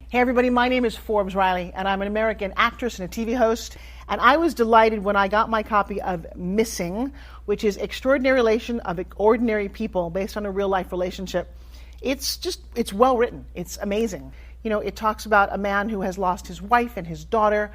Hey everybody, my name is Forbes Riley, and I'm an American actress and a TV host. And I was delighted when I got my copy of Missing, which is Extraordinary Relation of Ordinary People based on a real life relationship. It's well written. It's amazing. You know, it talks about a man who has lost his wife and his daughter,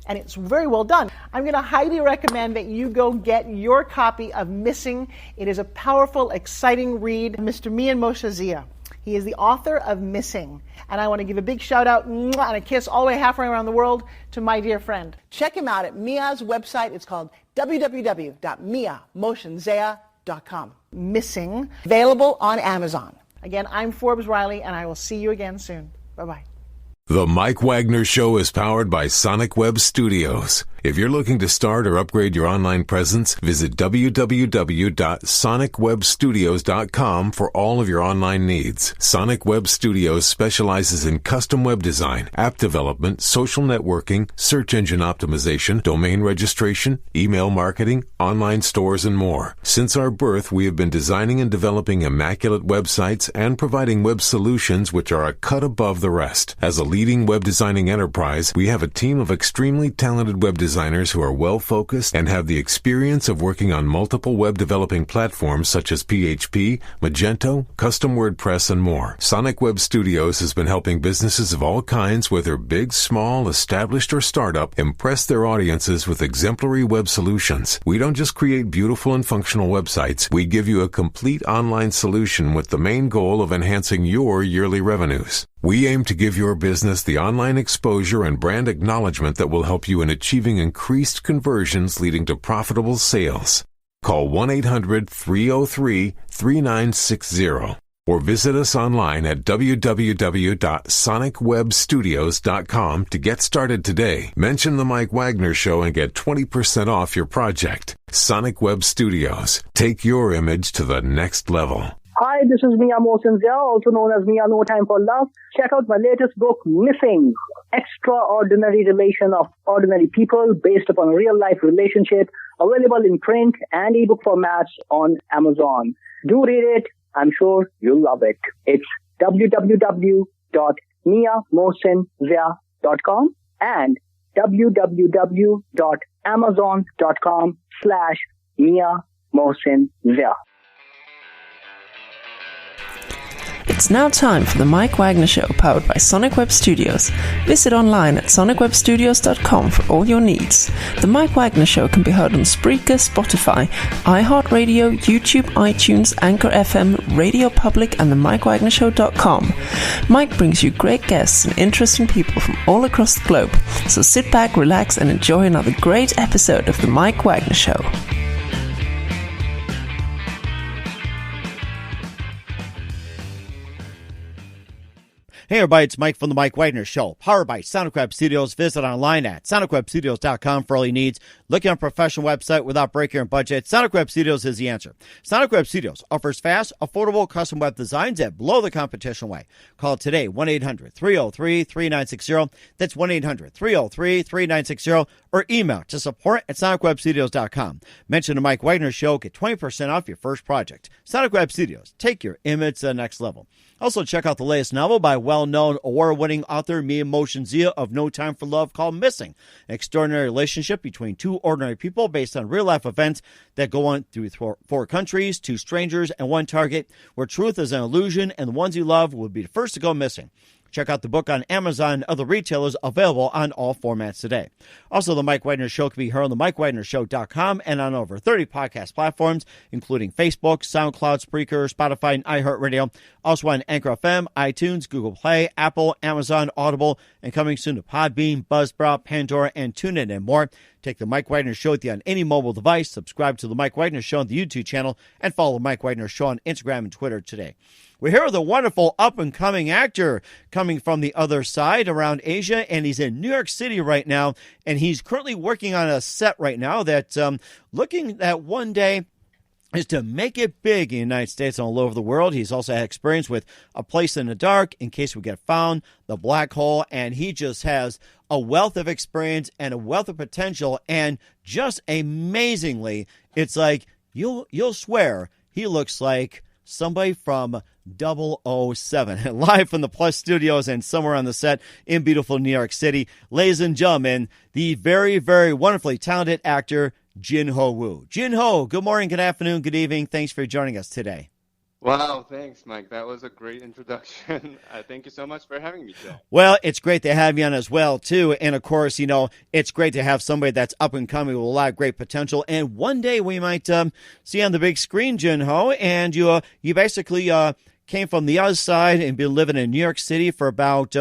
and it's very well done. I'm going to highly recommend that you go get your copy of Missing. It is a powerful, exciting read. Mr. Mian Moshe Zia. He is the author of Missing. And I want to give a big shout out and a kiss all the way halfway around the world to my dear friend. Check him out at Mia's website. It's called www.miamoshenzea.com. Missing, available on Amazon. Again, I'm Forbes Riley, and I will see you again soon. Bye-bye. The Mike Wagner Show is powered by Sonic Web Studios. If you're looking to start or upgrade your online presence, visit www.sonicwebstudios.com for all of your online needs. Sonic Web Studios specializes in custom web design, app development, social networking, search engine optimization, domain registration, email marketing, online stores, and more. Since our birth, we have been designing and developing immaculate websites and providing web solutions which are a cut above the rest. As a leading web designing enterprise, we have a team of extremely talented web designers who are well-focused and have the experience of working on multiple web developing platforms such as PHP, Magento, custom WordPress, and more. Sonic Web Studios has been helping businesses of all kinds, whether big, small, established, or startup, impress their audiences with exemplary web solutions. We don't just create beautiful and functional websites. We give you a complete online solution with the main goal of enhancing your yearly revenues. We aim to give your business the online exposure and brand acknowledgement that will help you in achieving increased conversions leading to profitable sales. Call 1-800-303-3960 or visit us online at www.sonicwebstudios.com to get started today. Mention the Mike Wagner Show and get 20% off your project. Sonic Web Studios. Take your image to the next level. Hi, this is Mia Mosinzia, also known as Mia No Time for Love. Check out my latest book, Missing, Extraordinary Relation of Ordinary People, based upon a real-life relationship, available in print and ebook formats on Amazon. Do read it. I'm sure you'll love it. It's www.miamosinzia.com and www.amazon.com/Mia It's now time for the Mike Wagner Show, powered by Sonic Web Studios. Visit online at sonicwebstudios.com for all your needs. The Mike Wagner Show can be heard on Spreaker, Spotify, iHeartRadio, YouTube, iTunes, Anchor FM, Radio Public, and the MikeWagnerShow.com. Mike brings you great guests and interesting people from all across the globe. So sit back, relax, and enjoy another great episode of the Mike Wagner Show. Hey everybody, it's Mike from the Mike Wagner Show, powered by Sonic Web Studios. Visit online at sonicwebstudios.com for all your needs. Looking on a professional website without breaking your budget? Sonic Web Studios is the answer. Sonic Web Studios offers fast, affordable custom web designs that blow the competition away. Call today, 1-800-303-3960. That's 1-800-303-3960. Or email to support@sonicwebstudios.com. Mention the Mike Wagner Show, get 20% off your first project. Sonic Web Studios, take your image to the next level. Also, check out the latest novel by well-known award-winning author Mian Moshe Zia of No Time for Love, called Missing, an extraordinary relationship between two ordinary people based on real-life events that go on through 4 countries, 2 strangers, and 1 target, where truth is an illusion and the ones you love will be the first to go missing. Check out the book on Amazon and other retailers, available on all formats today. Also, the Mike Wagner Show can be heard on the MikeWagnerShow.com and on over 30 podcast platforms, including Facebook, SoundCloud, Spreaker, Spotify, and iHeartRadio. Also on Anchor FM, iTunes, Google Play, Apple, Amazon, Audible, and coming soon to Podbean, Buzzsprout, Pandora, and TuneIn, and more. Take the Mike Wagner Show with you on any mobile device. Subscribe to the Mike Wagner Show on the YouTube channel, and follow Mike Wagner Show on Instagram and Twitter today. We're here with a wonderful up-and-coming actor coming from the other side around Asia, and he's in New York City right now, and he's currently working on a set right now that looking at one day is to make it big in the United States and all over the world. He's also had experience with A Place in the Dark, In Case We Get Found, The Black Hole, and he just has a wealth of experience and a wealth of potential, and just amazingly, it's like you'll swear he looks like somebody from 007, live from the Plus Studios and somewhere on the set in beautiful New York City. Ladies and gentlemen, the very, very wonderfully talented actor, Jinho Woo. Jinho, good morning, good afternoon, good evening. Thanks for joining us today. Wow, thanks, Mike. That was a great introduction. Thank you so much for having me today. Well, it's great to have you on as well, too. And, of course, it's great to have somebody that's up and coming with a lot of great potential. And one day we might see on the big screen, Jinho, and you basically came from the other side and been living in New York City for about,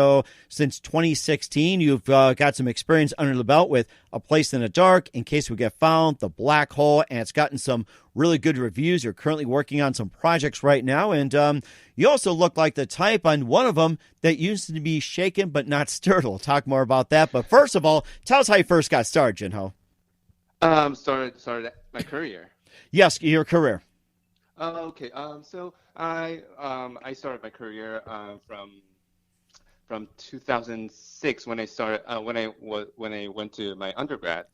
since 2016. You've got some experience under the belt with A Place in the Dark, In Case We Get Found, The Black Hole, and it's gotten some really good reviews. You're currently working on some projects right now, and you also look like the type on one of them that used to be shaken but not stirred. We'll talk more about that. But first of all, tell us how you first got started, Jinho. Started my career. Yes, your career. Oh, okay. So I started my career from 2006 when I started when I went to my undergrad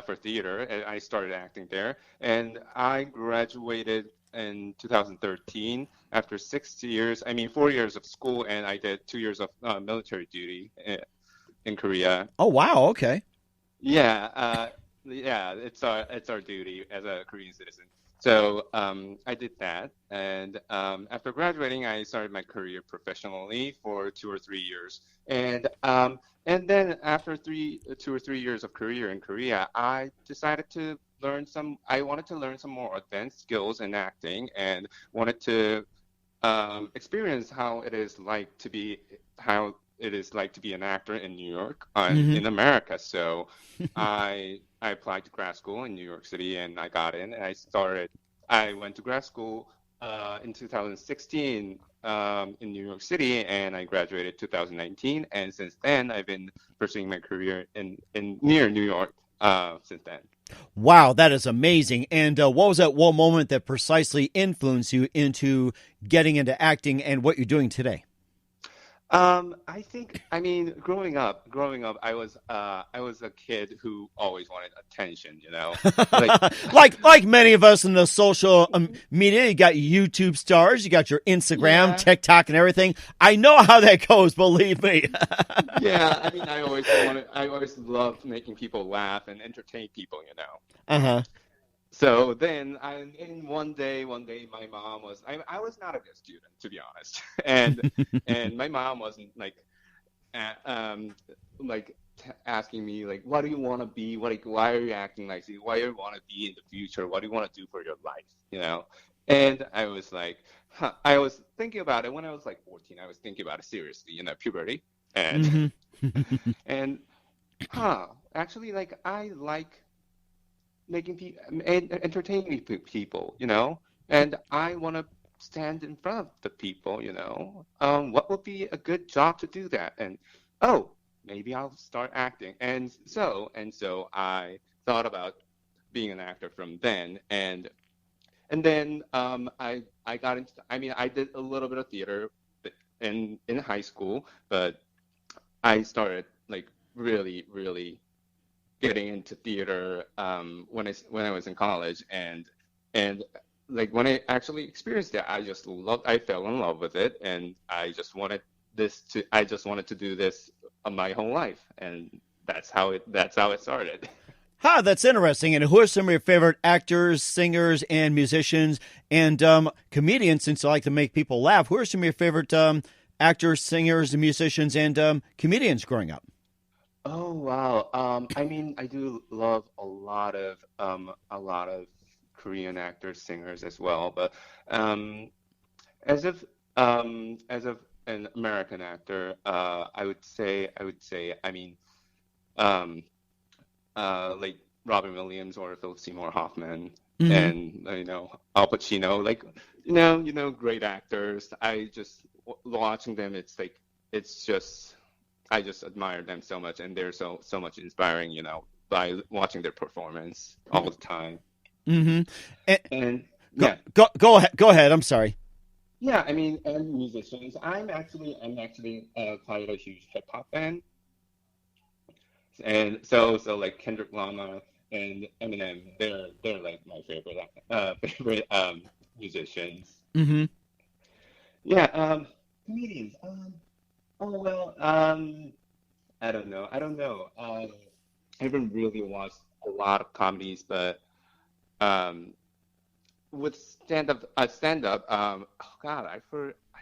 for theater, and I started acting there, and I graduated in 2013 after 4 years of school, and I did 2 years of military duty in Korea. Oh wow, okay. Yeah, it's our duty as a Korean citizen. So I did that, and after graduating, I started my career professionally for 2 or 3 years, and then after 2 or 3 years of career in Korea, I decided to I wanted to learn some more advanced skills in acting, and wanted to experience how it is like to be an actor in New York, in America. So I applied to grad school in New York City, and I got in, and I went to grad school in 2016 in New York City, and I graduated 2019, and since then I've been pursuing my career in near New York since then. Wow, that is amazing. And what was that one moment that precisely influenced you into getting into acting and what you're doing today? Growing up, I was a kid who always wanted attention, like many of us in the social media. You got YouTube stars, you got your Instagram, TikTok, and everything. I know how that goes, believe me. Yeah, I always loved making people laugh and entertain people, So then, one day, my mom was. I was not a good student, to be honest, and my mom wasn't asking me what do you want to be? Why are you acting like this? Why do you want to be in the future? What do you want to do for your life? And I was I was thinking about it when I was 14. I was thinking about it seriously, puberty, and actually, I like making people entertaining people, and I want to stand in front of the people, what would be a good job to do that? And maybe I'll start acting. And so I thought about being an actor from then, and then I got into. I did a little bit of theater in high school, but I started really getting into theater when I was in college, and when I actually experienced it, I fell in love with it, and I just wanted to do this my whole life, and that's how it started. That's interesting. And who are some of your favorite actors, singers, and musicians, and comedians? Since you like to make people laugh, who are some of your favorite actors, singers, and musicians, and comedians growing up? Oh wow! I do love a lot of Korean actors, singers as well. But as of an American actor, I would say like Robin Williams or Philip Seymour Hoffman, and Al Pacino, great actors. I just watching them. I just admire them so much, and they're so much inspiring, by watching their performance all the time. And yeah, go ahead. I'm sorry. Yeah, and musicians. I'm actually quite a huge hip hop fan, and so Kendrick Lamar and Eminem, they're my favorite musicians. Mm-hmm. Yeah, comedians. Oh well, I don't know. I don't know. I haven't really watched a lot of comedies, but um, with stand up. Oh God, I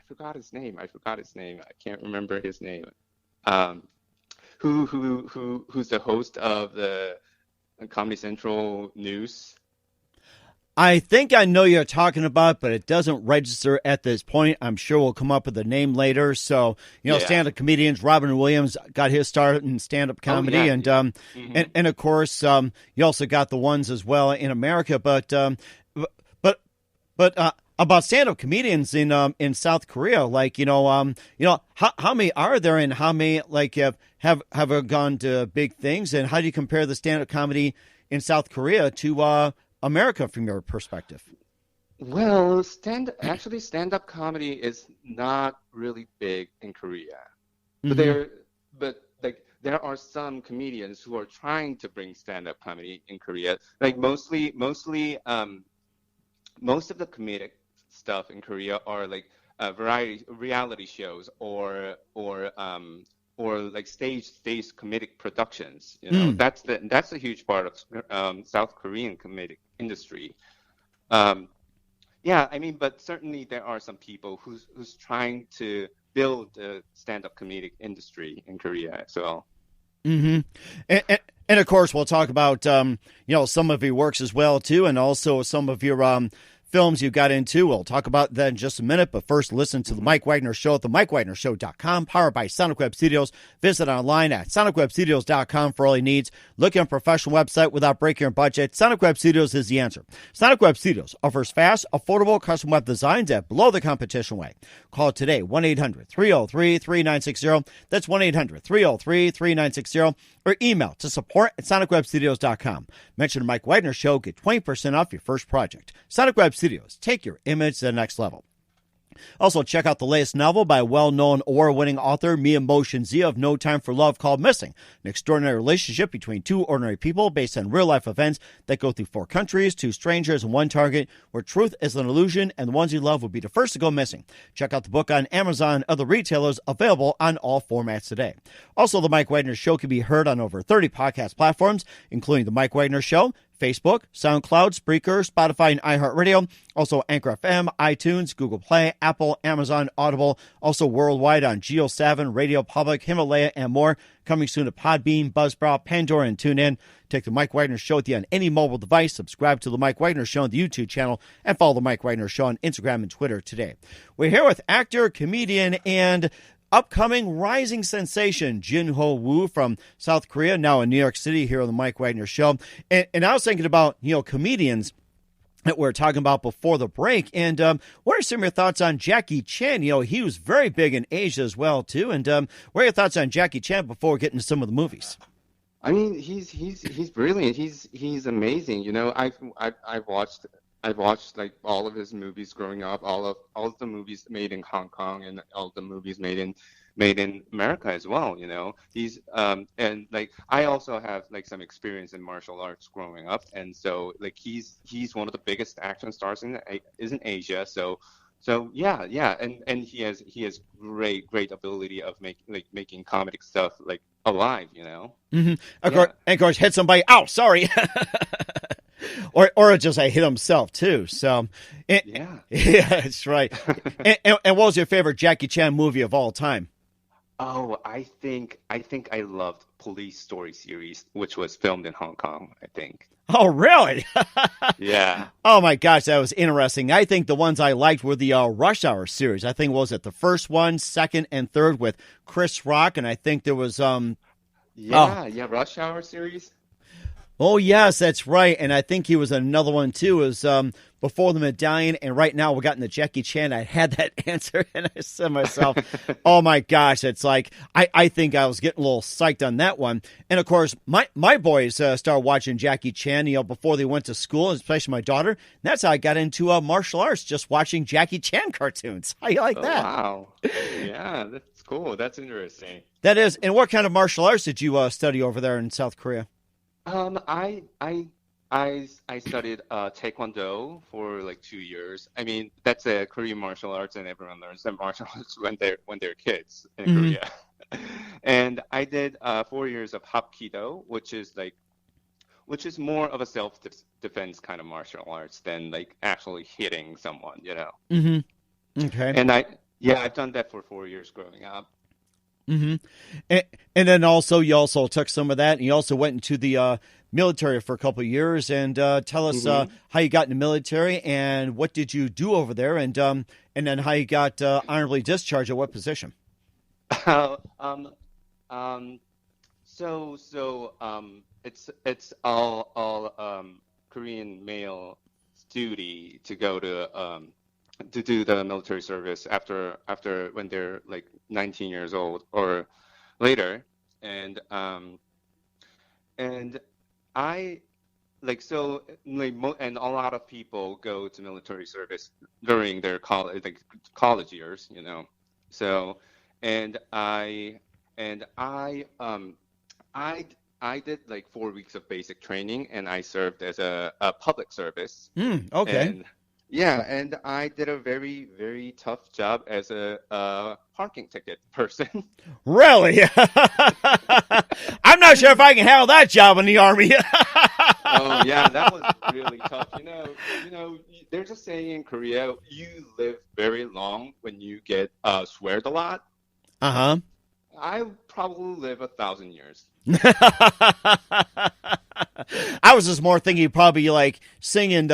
forgot his name. I forgot his name. I can't remember his name. Um, who's the host of the Comedy Central News? I think I know you're talking about, but it doesn't register at this point. I'm sure we'll come up with a name later. So, Yeah. stand-up comedians, Robin Williams got his start in stand-up comedy. yeah. And, Mhm. and of course, you also got the ones as well in America. But about stand-up comedians in South Korea, like, how many are there and how many, like, have gone to big things? And how do you compare the stand-up comedy in South Korea to, America from your perspective? Well, stand-up comedy is not really big in Korea. But there are some comedians who are trying to bring stand-up comedy in Korea. Like mostly most of the comedic stuff in Korea are like reality shows or like stage comedic productions. That's a huge part of South Korean comedic industry. Yeah, I mean, but certainly there are some people who's trying to build a stand-up comedic industry in Korea as well. Mm-hmm. And of course, we'll talk about some of your works as well too, and also some of your films you got into. We'll talk about that in just a minute, but first listen to The Mike Wagner Show at themikewagnershow.com, powered by Sonic Web Studios. Visit online at sonicwebstudios.com for all your needs. Looking at a professional website without breaking your budget? Sonic Web Studios is the answer. Sonic Web Studios offers fast, affordable custom web designs at below the competition way. Call today, 1-800-303-3960. That's 1-800-303-3960. Or email to support@sonicwebstudios.com. Mention the Mike Wagner Show, get 20% off your first project. Sonic Web Studios, take your image to the next level. Also, check out the latest novel by well-known award-winning author Mia Motion Zia of No Time for Love, called Missing, an extraordinary relationship between two ordinary people based on real-life events that go through 4 countries, 2 strangers, and 1 target, where truth is an illusion and the ones you love will be the first to go missing. Check out the book on Amazon and other retailers, available on all formats today. Also, The Mike Wagner Show can be heard on over 30 podcast platforms, including The Mike Wagner Show, Facebook, SoundCloud, Spreaker, Spotify, and iHeartRadio. Also Anchor FM, iTunes, Google Play, Apple, Amazon, Audible. Also worldwide on Geo7, Radio Public, Himalaya, and more. Coming soon to Podbean, Buzzsprout, Pandora, and TuneIn. Take The Mike Wagner Show with you on any mobile device. Subscribe to The Mike Wagner Show on the YouTube channel, and follow The Mike Wagner Show on Instagram and Twitter today. We're here with actor, comedian, and upcoming rising sensation Jinho Woo from South Korea, now in New York City, here on the Mike Wagner Show. And I was thinking about, comedians that we were talking about before the break. And what are some of your thoughts on Jackie Chan? He was very big in Asia as well, too. And what are your thoughts on Jackie Chan before we get into some of the movies? I mean, he's brilliant. He's amazing. I've watched like all of his movies growing up, all of the movies made in Hong Kong and all the movies made in America as well. He's and like I also have like some experience in martial arts growing up, and so like he's one of the biggest action stars in Asia. So yeah, and he has great ability of making comedic stuff like alive. Mm-hmm. Of course, hit somebody. Ow, sorry. Or just hit himself too. So, yeah, that's right. and what was your favorite Jackie Chan movie of all time? Oh, I think I loved Police Story series, which was filmed in Hong Kong, I think. Oh, really? Yeah. Oh my gosh, that was interesting. I think the ones I liked were the Rush Hour series. I think, was it the first one, second, and third with Chris Rock, and I think there was Rush Hour series. Oh, yes, that's right. And I think he was another one, too, was Before the Medallion. And right now, we're getting the Jackie Chan. I had that answer, and I said to myself, oh, my gosh, it's like, I think I was getting a little psyched on that one. And, of course, my boys started watching Jackie Chan, before they went to school, especially my daughter. And that's how I got into martial arts, just watching Jackie Chan cartoons. How you like that? Wow. Yeah, that's cool. That's interesting. That is. And what kind of martial arts did you study over there in South Korea? I I studied Taekwondo for like 2 years. I mean, that's a Korean martial arts, and everyone learns that martial arts when they're kids in Korea. And I did 4 years of Hapkido, which is more of a self-defense kind of martial arts than like actually hitting someone, you know. Mm-hmm. Okay. And I've done that for 4 years growing up. Mm-hmm. And then also you also took some of that, and you also went into the military for a couple of years. And tell us how you got in the military and what did you do over there, and then how you got honorably discharged at what position? It's all Korean male duty to go to do the military service after when they're like 19 years old or later, and I and a lot of people go to military service during their college years, you know. So I did like 4 weeks of basic training, and I served as a public service. Okay. And I did a very, very tough job as a parking ticket person. Really? I'm not sure if I can handle that job in the Army. Oh yeah, that was really tough. You know, there's a saying in Korea: you live very long when you get sweared a lot. Uh-huh. I probably live 1,000 years. I was just more thinking probably like singing,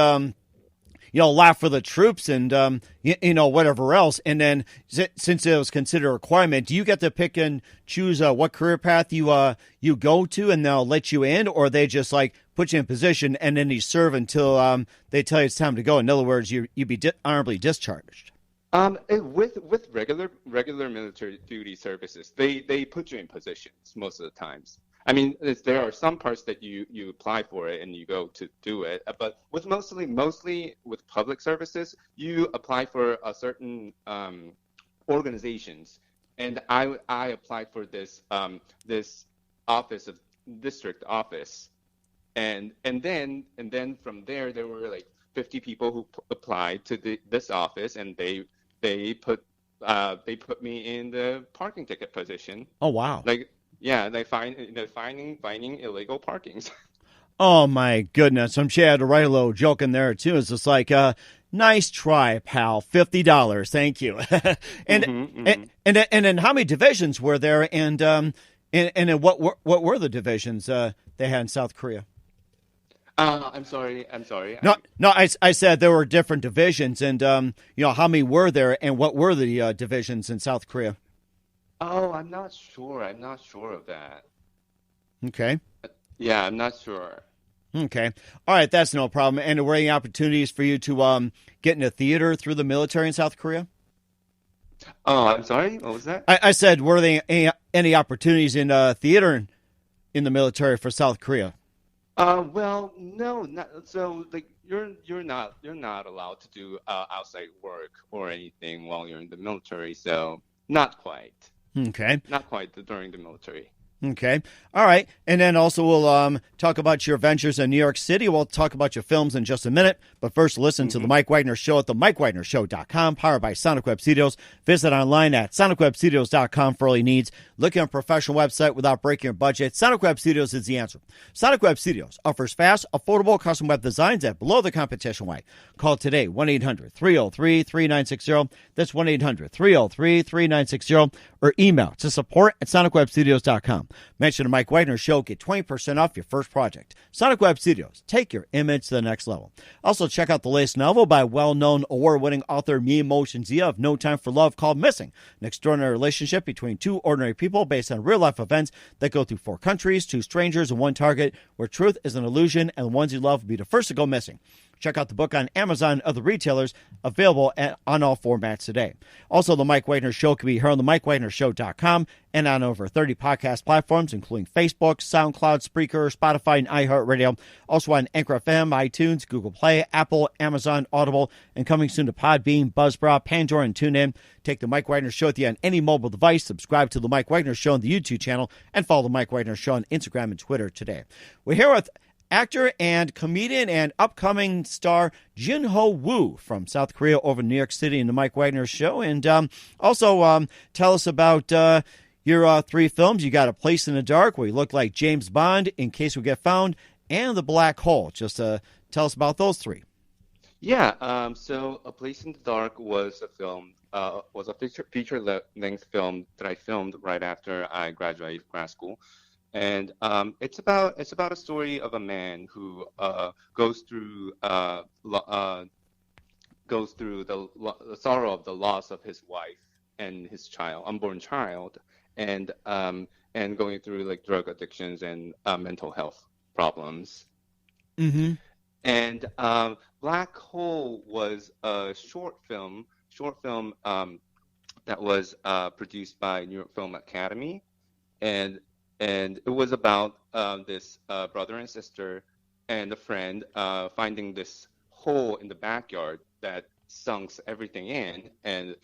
laugh for the troops and, whatever else. And then since it was considered a requirement, do you get to pick and choose what career path you go to, and they'll let you in, or they just like put you in position and then you serve until they tell you it's time to go? In other words, you'd be honorably discharged. With regular military duty services, they put you in positions most of the times. I mean, there are some parts that you apply for it and you go to do it, but with mostly with public services, you apply for a certain organizations, and I applied for this district office, and then from there were like 50 people who applied to this office, and they put me in the parking ticket position. Oh wow! They finding illegal parkings. Oh my goodness! I'm sure I had to write a little joke in there too. It's just like, nice try, pal. $50, thank you. And then how many divisions were there? And what were the divisions they had in South Korea? I'm sorry. No. I said there were different divisions, and how many were there, and what were the divisions in South Korea? Oh, I'm not sure of that. Okay. Yeah, I'm not sure. Okay. All right, that's no problem. And were there any opportunities for you to get into theater through the military in South Korea? Oh, I'm sorry. What was that? I said, were there any opportunities in theater in the military for South Korea? Well, no, not so. Like you're not allowed to do outside work or anything while you're in the military. So not quite. Okay. Not quite during the military. Okay. All right. And then also we'll talk about your ventures in New York City. We'll talk about your films in just a minute. But first, listen to The Mike Wagner Show at themikewagnershow.com, powered by Sonic Web Studios. Visit online at sonicwebstudios.com for all your needs. Looking at a professional website without breaking your budget? Sonic Web Studios is the answer. Sonic Web Studios offers fast, affordable custom web designs at below the competition rate. Call today, 1-800-303-3960. That's 1-800-303-3960. Or email to support@sonicwebstudios.com. Mention the Mike Wagner Show. Get 20% off your first project. Sonic Web Studios. Take your image to the next level. Also, check out the latest novel by well-known award-winning author Mia Motion Zia of No Time for Love, called Missing, an extraordinary relationship between two ordinary people based on real-life events that go through 4 countries, 2 strangers, and 1 target, where truth is an illusion and the ones you love will be the first to go missing. Check out the book on Amazon and other retailers, available on all formats today. Also, The Mike Wagner Show can be heard on themikewagnershow.com and on over 30 podcast platforms, including Facebook, SoundCloud, Spreaker, Spotify, and iHeartRadio. Also on Anchor FM, iTunes, Google Play, Apple, Amazon, Audible, and coming soon to Podbean, Buzzsprout, Pandora, and TuneIn. Take The Mike Wagner Show with you on any mobile device. Subscribe to The Mike Wagner Show on the YouTube channel, and follow The Mike Wagner Show on Instagram and Twitter today. We're here with actor and comedian and upcoming star Jinho Woo from South Korea over in New York City in the Mike Wagner Show. And also tell us about your 3 films. You got A Place in the Dark, where you look like James Bond, In Case We Get Found, and The Black Hole. Just tell us about those 3. Yeah, so A Place in the Dark was a film, was a feature-length film that I filmed right after I graduated grad school. And it's about a story of a man who goes through the sorrow of the loss of his wife and his unborn child, and going through like drug addictions and mental health problems. Mm-hmm. And Black Hole was a short film that was produced by New York Film Academy, and it was about this brother and sister and a friend finding this hole in the backyard that sunks everything in, and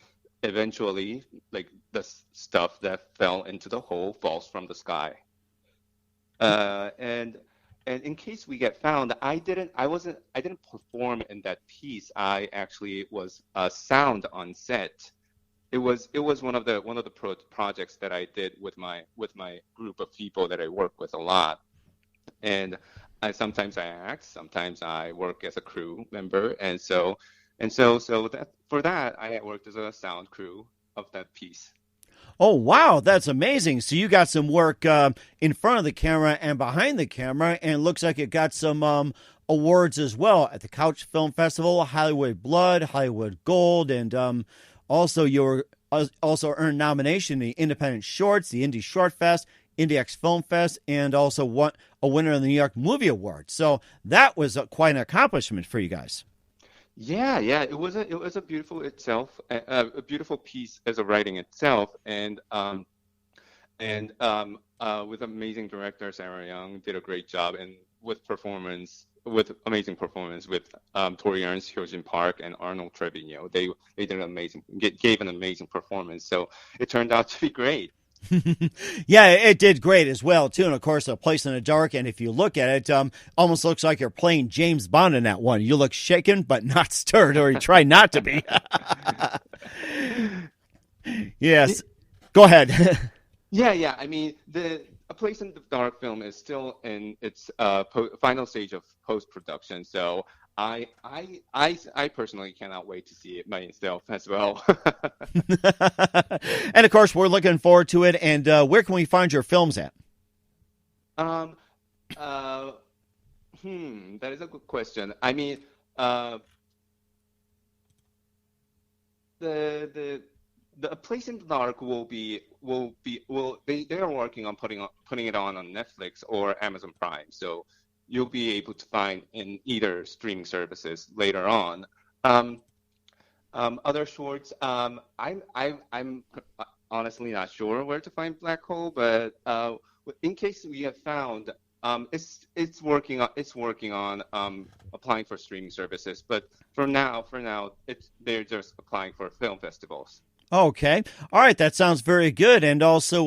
eventually, like, the stuff that fell into the hole falls from the sky. And In Case We Get Found, I didn't perform in that piece. I actually was sound on set. It was one of the projects that I did with my group of people that I work with a lot, and sometimes I act, sometimes I work as a crew member, and so that I worked as a sound crew of that piece. Oh, wow, that's amazing. So you got some work in front of the camera and behind the camera, and it looks like it got some awards as well at the Couch Film Festival, Hollywood Blood, Hollywood Gold, and also you also earned nomination in the Independent Shorts, the Indie Short Fest, IndieX Film Fest, and also a winner of the New York Movie Award. So that was quite an accomplishment for you guys. Yeah, it was a beautiful itself, a beautiful piece as a writing itself, and with amazing director Sarah Young did a great job, and with amazing performance with Tori Ernst, Hyojin Park, and Arnold Trevino. They did gave an amazing performance. So it turned out to be great. Yeah, it did great as well too, and of course, A Place in the Dark. And if you look at it, almost looks like you're playing James Bond in that one. You look shaken but not stirred, or you try not to be. Yes, go ahead. Yeah. I mean, A Place in the Dark film is still in its final stage of post-production, so I personally cannot wait to see it myself as well. And of course, we're looking forward to it. And where can we find your films at? That is a good question. I mean, the A Place in the Dark they are working on putting it on Netflix or Amazon Prime, so you'll be able to find in either streaming services later on. Other shorts, I'm honestly not sure where to find Black Hole, but In Case We Have Found, it's working on applying for streaming services, but for now they're just applying for film festivals. Okay. All right. That sounds very good. And also,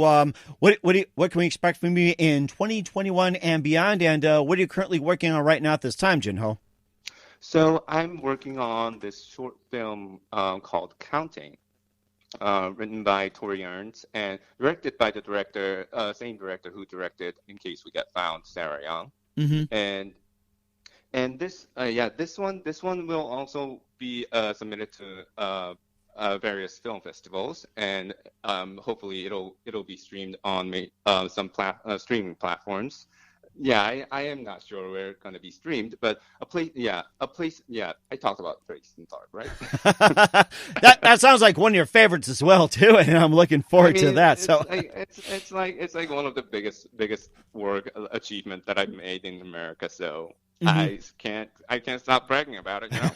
what can we expect from you in 2021 and beyond? And what are you currently working on right now at this time, Jinho? So I'm working on this short film called Counting, written by Tori Ernst and directed by the same director who directed In Case We Get Found, Sarah Young. Mm-hmm. And this one will also be submitted to various film festivals, and hopefully it'll be streamed on some streaming platforms. Yeah, I am not sure where it's going to be streamed, but a place. I talked about Place in the Dark, right? that sounds like one of your favorites as well too, and I'm looking forward to that. So it's like one of the biggest work achievement that I've made in America. So. Mm-hmm. I can't stop bragging about it, you know?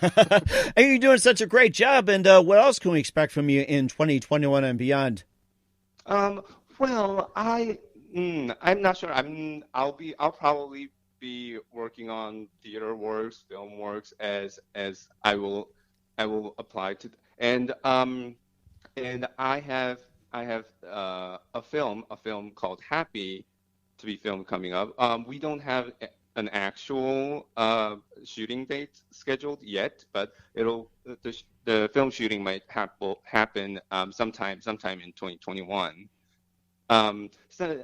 And you're doing such a great job. And what else can we expect from you in 2021 and beyond? Well, I'm not sure. I'll probably be working on theater works, film works as I will apply to, and I have a film called Happy to be filmed coming up. We don't have an actual shooting date scheduled yet, but the film shooting might happen sometime in 2021. So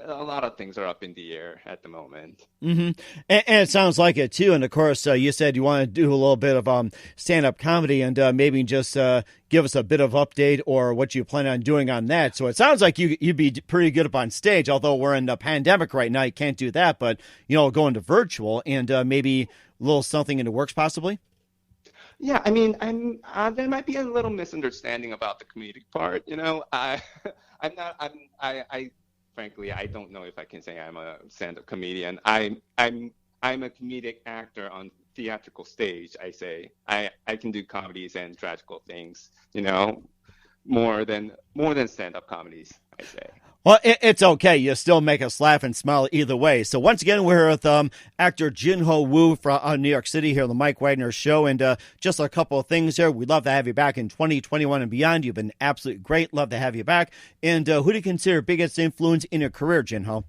a lot of things are up in the air at the moment. Mm-hmm. And it sounds like it too. And of course, you said you want to do a little bit of stand-up comedy, and maybe just give us a bit of update or what you plan on doing on that. So it sounds like you'd be pretty good up on stage. Although we're in a pandemic right now, you can't do that. But going to virtual and maybe a little something in the works, possibly. Yeah, I mean, there might be a little misunderstanding about the comedic part. Frankly, I don't know if I can say I'm a stand-up comedian. I'm a comedic actor on theatrical stage. I say I can do comedies and tragical things. More than stand-up comedies. I say. Well, it's okay. You still make us laugh and smile either way. So once again, we're here with actor Jinho Woo from New York City here on the Mike Wagner Show. And just a couple of things here. We'd love to have you back in 2021 and beyond. You've been absolutely great. Love to have you back. And who do you consider biggest influence in your career, Jinho?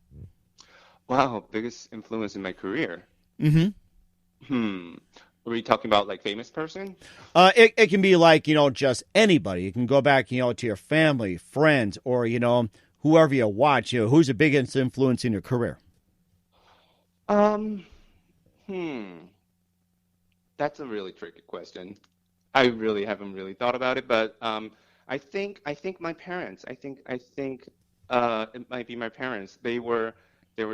Wow, biggest influence in my career? Mm-hmm. Are we talking about like famous person? It can be like, just anybody. You can go back, to your family, friends, or, whoever you watch. Who's the biggest influence in your career? That's a really tricky question. I really haven't really thought about it, but I think my parents. I think it might be my parents. They were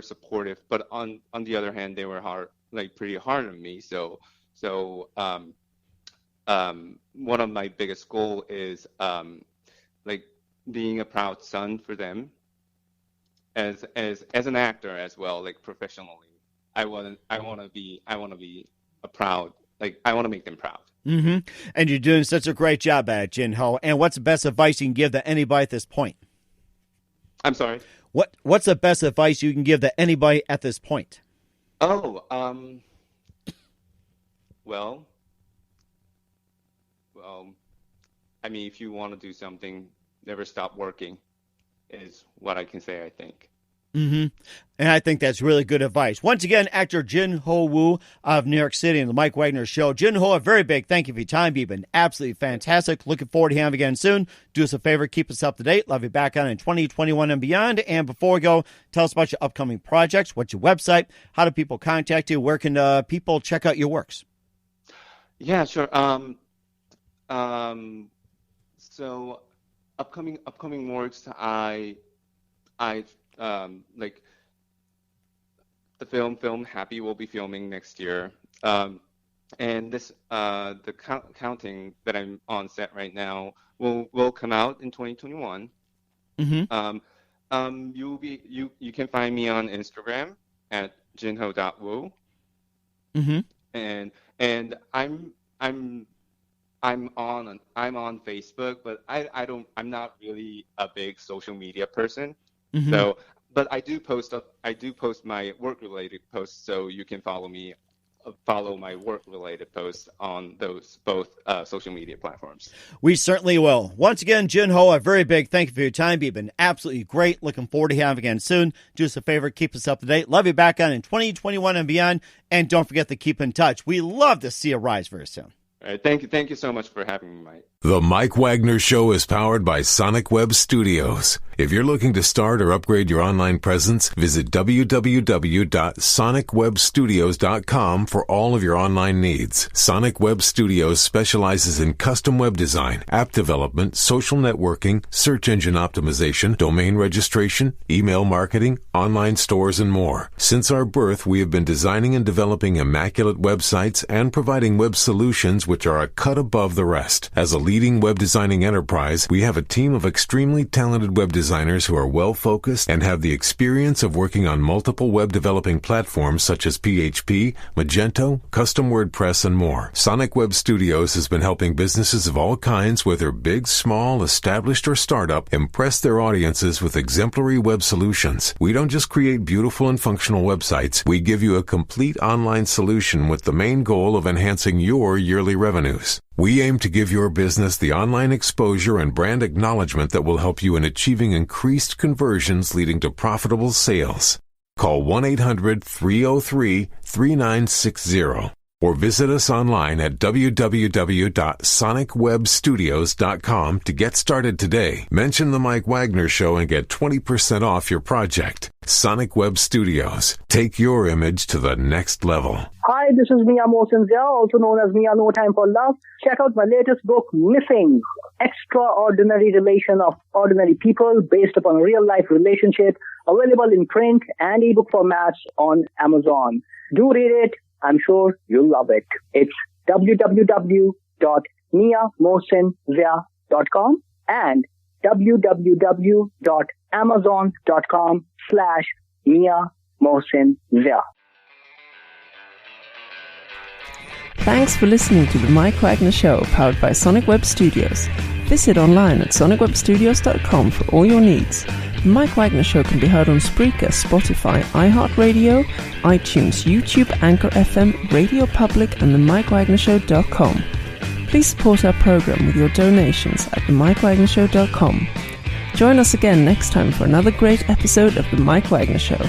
supportive, but on the other hand, they were pretty hard on me. So one of my biggest goal is being a proud son for them, as an actor as well, like professionally. I want to be a proud, I want to make them proud. Mm-hmm. And you're doing such a great job at it, Jinho. And what's the best advice you can give to anybody at this point? I'm sorry? What's the best advice you can give to anybody at this point? Well, I mean, if you want to do something, never stop working is what I can say, I think. Mm-hmm. And I think that's really good advice. Once again, actor Jinho Woo of New York City and the Mike Wagner Show. Jinho, a very big thank you for your time. You've been absolutely fantastic. Looking forward to having you again soon. Do us a favor, keep us up to date. Love you back on in 2021 and beyond. And before we go, tell us about your upcoming projects. What's your website? How do people contact you? Where can people check out your works? Yeah, sure. So upcoming works, I like the film Happy will be filming next year. And this the counting that I'm on set right now will come out in 2021. Mm-hmm. You can find me on Instagram at jinho.woo. Mm-hmm. And I'm on Facebook, but I'm not really a big social media person. Mm-hmm. So, but I do post my work-related posts, so you can follow my work-related posts on those both social media platforms. We certainly will. Once again, Jinho, a very big thank you for your time. You've been absolutely great. Looking forward to having you again soon. Do us a favor, keep us up to date. Love you back on in 2021 and beyond. And don't forget to keep in touch. We love to see you rise very soon. All right, thank you so much for having me, Mike. The Mike Wagner Show is powered by Sonic Web Studios. If you're looking to start or upgrade your online presence, visit www.sonicwebstudios.com for all of your online needs. Sonic Web Studios specializes in custom web design, app development, social networking, search engine optimization, domain registration, email marketing, online stores, and more. Since our birth, we have been designing and developing immaculate websites and providing web solutions which are a cut above the rest. As a leading web designing enterprise, we have a team of extremely talented web designers who are well-focused and have the experience of working on multiple web developing platforms such as PHP, Magento, custom WordPress, and more. Sonic Web Studios has been helping businesses of all kinds, whether big, small, established, or startup, impress their audiences with exemplary web solutions. We don't just create beautiful and functional websites. We give you a complete online solution with the main goal of enhancing your yearly revenues. We aim to give your business the online exposure and brand acknowledgement that will help you in achieving increased conversions leading to profitable sales. Call 1-800-303-3960 or visit us online at www.sonicwebstudios.com to get started today. Mention the Mike Wagner Show and get 20% off your project. Sonic Web Studios. Take your image to the next level. Hi, this is Mia Mosinzia, also known as Mia No Time for Love. Check out my latest book, Missing, Extraordinary Relation of Ordinary People based upon a real-life relationship, available in print and ebook formats on Amazon. Do read it. I'm sure you'll love it. It's www.miamosinzia.com and www.amazon.com/miamosinzia. Thanks for listening to The Mike Wagner Show, powered by Sonic Web Studios. Visit online at sonicwebstudios.com for all your needs. The Mike Wagner Show can be heard on Spreaker, Spotify, iHeartRadio, iTunes, YouTube, Anchor FM, Radio Public, and themikewagnershow.com. Please support our program with your donations at themikewagnershow.com. Join us again next time for another great episode of The Mike Wagner Show.